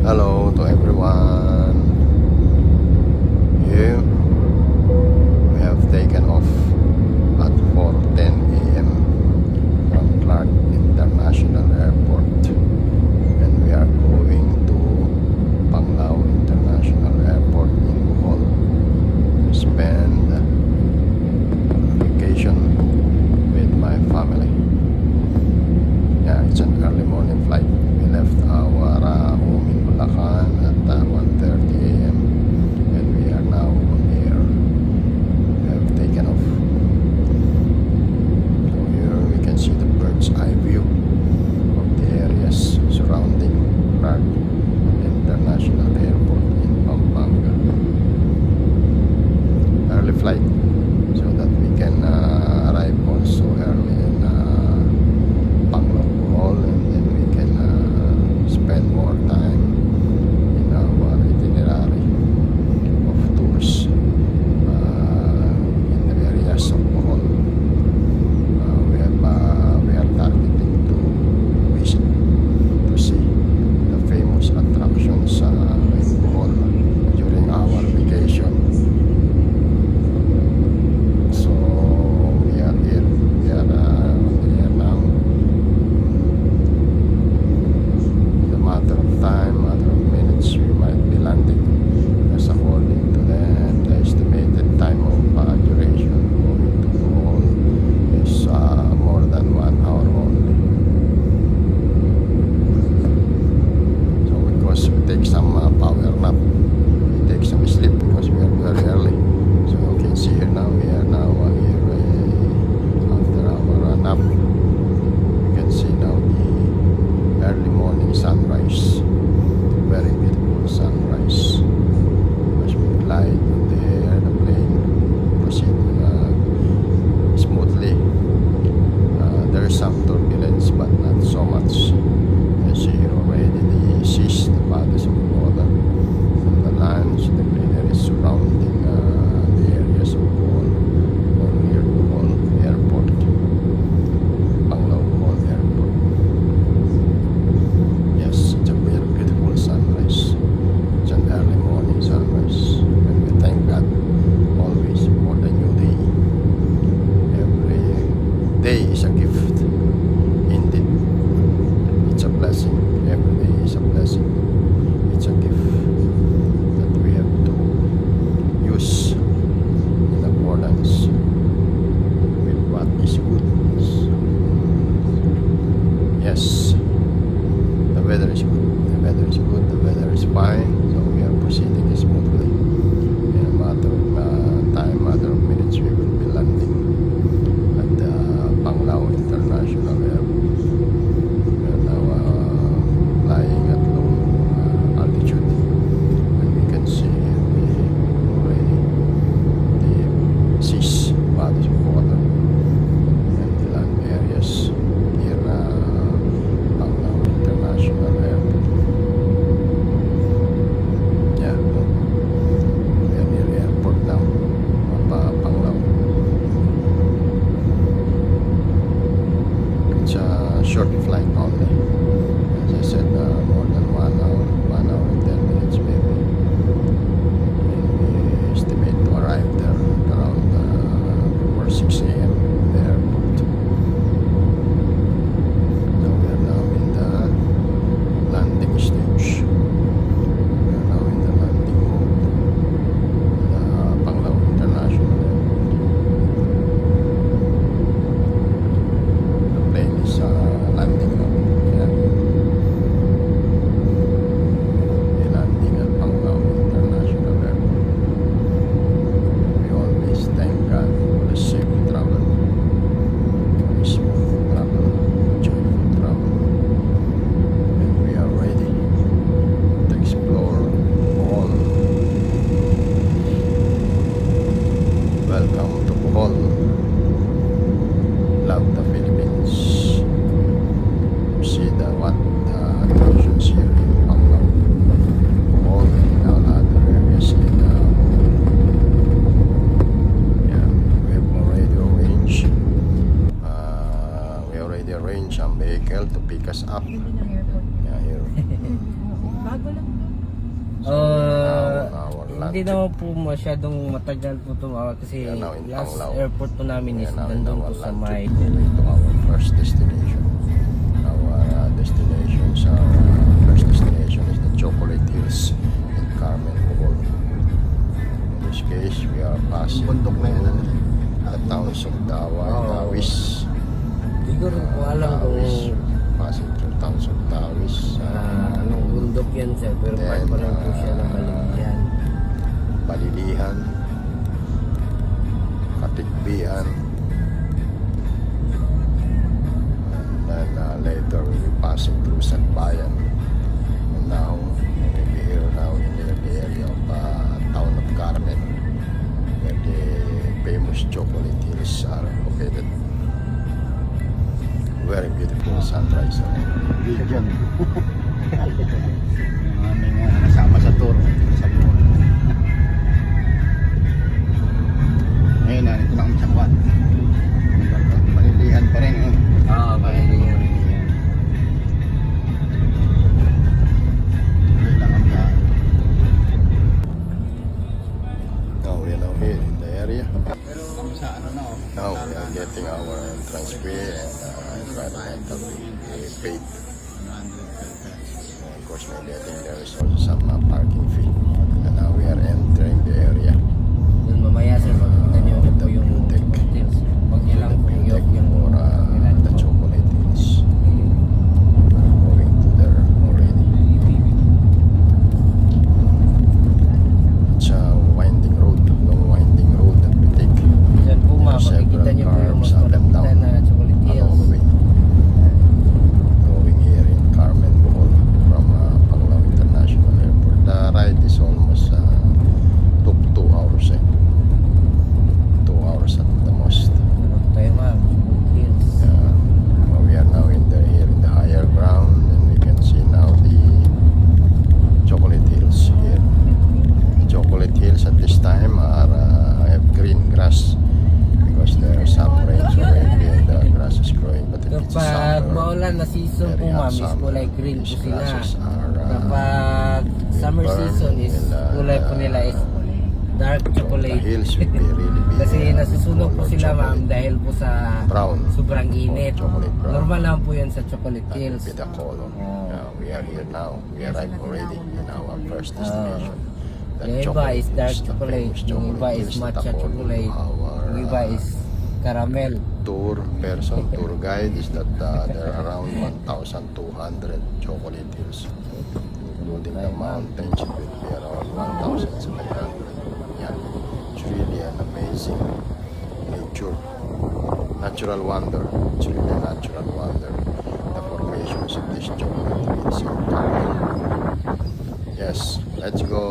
Hello to everyone. Here we have taken off at 4:10 a.m. from Clark International Airport, and we are going to Panglao International Airport in Bohol to spend vacation with my family. Yeah, it's an early morning flight. We left our home in Bulacan at 1:30 a.m. and we are now on air. We have taken off. So here we can see the bird's eye view of the areas surrounding Clark International Airport in Pampanga. Early flight so that we can arrive also early in Panglao, Bohol, and then we can spend more time in our itinerary of tours in the areas of Bohol. We are targeting to visit, to see the famous attractions in Bohol during our vacation. So we are here. We are here now. In a matter of time, matter of minutes, we might be landing. As according to the estimated time of duration going to Bohol is more than 1 hour only. So because we take some power nap, we take some sleep because we are very early. So you can see here now, we are now here after our nap. You can see now the early morning sunrise. Very beautiful sunrise. As we glide in the air, the plane proceeding smoothly. There is some turbulence but not so much. You see already the seas, the bodies of water, and the lands, the greenery surrounding the areas of Bohol or near Bohol Airport, Panglao Bohol Airport. Yes, it's a very beautiful sunrise. It's an early morning sunrise, and we thank God always for the new day. Every day is a gift. Indeed, it's a blessing. Every day is a blessing. It's a gift that we have to use in accordance with what is good. Yes, the weather is good. The weather is good. The weather is fine. So we are proceeding smoothly. In a matter of time, matter of minutes, we will be landing at Panglao International Airport. We are now flying at low altitude, and we can see already the seas, bodies of water, and the land areas near Panglao International Airport. Yeah, we are near airport now, Panglao. It's a short flight only. As I said, more than 1 hour, 1 hour and 10 minutes maybe. And we estimate to arrive there around before 6 a.m. in the airport. So we are now in the landing stage. We are now in the landing mode. The Panglao International Airport. The plane is landing now. Yeah. We're landing at Panglao International Airport. We always thank God for the safe travel, for the smooth travel, joyful travel. And we are ready to explore Bohol. Welcome to Bohol. Love the Philippines. See the attractions here in Panglao, Bohol, and all other areas in yeah, we have already arranged some vehicle to pick us up. Yeah, here. Bago lang. Hindi naman po masyadong matagal po tumawag kasi Yeah, now in last Panglao. airport po namin is Yeah, now in nandun our po sa land may trip, going to our first destination. Our destinations, our first destination is the Chocolate Hills in Carmen, Bohol. In this case, we are passing Bundok na yan, the towns of Dawa and Oh. Tawis. Hindi ko rin po alam kung Passing through towns of Tawis. anong bundok yan sir, pero Then, part pa rin po siya ng Baligyan. Balilihan, Katikbian, and then later we'll be passing through Sagbayan. And now we'll be here now in the area of town of Carmen, where the famous Chocolate Hills are located. Very beautiful sunrise. Hindi ka dyan. Yung aming kasama sa tour. Sa tour. Ngayon, nandito na kami sa Kwan. Palilihan pa rin. Oo, Baligyan. Tuloy lang ang daan. Now we are now here in the area. Pero sa ano na, Now we are getting our entrance fee and environmental fee paid. And of course, maybe I think there is also some parking fee. And now we are entering the area. Yun mamaya sir, pagpunta nyo na po yung Chocolate Hills. Huwag nyo lang po yung For the Chocolate Hills. We're going to there already. It's a winding road, long winding road that we take Yan po There are makikita nyo po yung mas several curves up and malapitan na Chocolate along Hills. the way. Going here in Carmen, Bohol from Panglao International Airport. The ride is almost took 2 hours. 2 hours at the most. Tayo ma'am, Hills. We are now here in the higher ground, and we can see now the Chocolate Hills here. The Chocolate Hills at this time have green grass because there are some rains already and the grass is growing. But if it's Kapag summer, maulan na season po very hot ma'am, is summer, kulay green po these sila. grasses are Kapag summer burn, season is kulay po nila is dark the chocolate. hills will be really big. Kasi nasusunog po color sila ma'am chocolate. dahil po sa Brown. sobrang init. Chocolate brown. Normal lang po yan sa Chocolate That will Hills. be the color. Oh. We are here now. We arrived already in our first destination. The Yung iba Chocolate is dark Hills, the chocolate, famous yung iba Chocolate is Hills that matcha according to chocolate, our, yung iba is caramel. tour person, tour guide is that there are around 1,200 chocolate hills, including the mountains. It will be around 1,700. Yeah, it's really an amazing natural wonder. It's really a natural wonder. The formations of these chocolate hills in Carmen. Yes, let's go.